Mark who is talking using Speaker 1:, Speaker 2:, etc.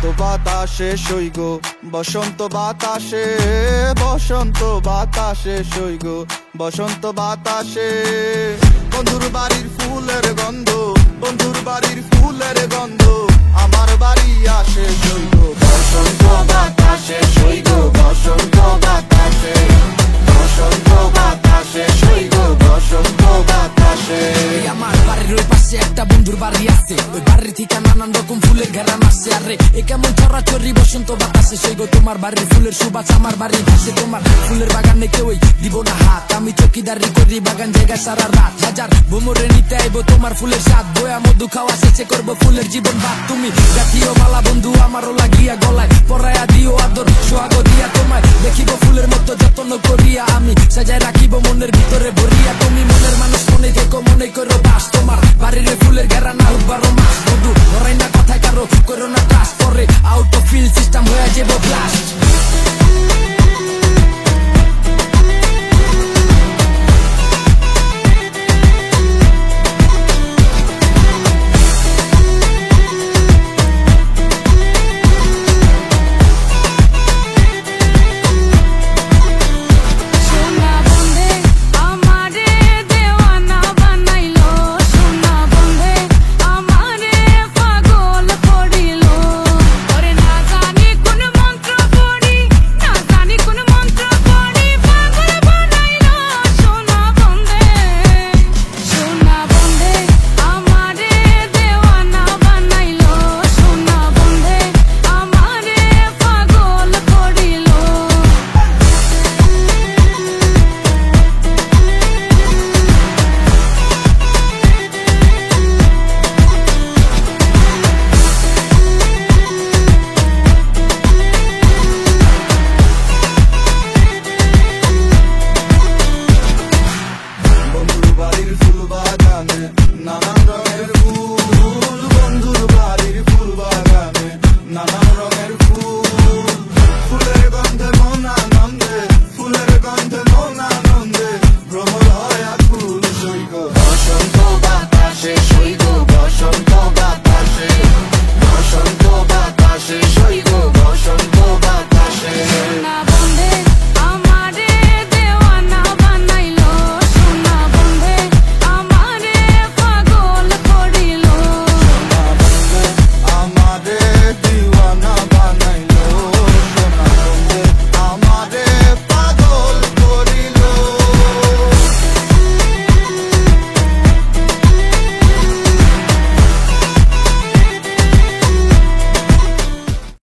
Speaker 1: বাতাসে সইগ বসন্ত বাতাসে, বসন্ত বাতাসে সইগ বসন্ত বাতাসে। বন্ধুর বাড়ির ফুলের গন্ধ, বন্ধুর বাড়ির ফুলের গন্ধ আমার বাড়ি আসে সইগ বসন্ত বাতাসে, সইগ বসন্ত বাতাসে, বসন্ত বাতাসে সইগ বসন্ত বাতাসে।
Speaker 2: আমার বাড়ির ওই পাশে একটা বন্ধুর বাড়ি আছে, ওই বাড়ির থেকে নানান রকম ফুলের ঘেরান আসছে। আরে এ কেমন ছড়াছড়ি বসন্ত বাতাসে, সেই গো তোমার বাড়ির ফুলের সুবাস আমার বাড়ির পাশে। তোমার ফুলের বাগানে কেউই দিব না হাত, আমি চকিদারি করি বাগান জায়গা সারা রাত। হাজার ভ্রমরে নিতে আইবো তোমার ফুলের স্বাদ, বয়া মধু খাওয়া শেষে করবো ফুলের জীবন ভাত। তুমি জাতীয় মালা বন্ধু আমারও লাগিয়া গলায়, পরায়া দিও আদর সোহাগ দিয়া তোমায় দেখিব ফুলের মতো যত্ন করিয়া, আমি সাজায় রাখিব মনের ভিতরে ভরিয়া।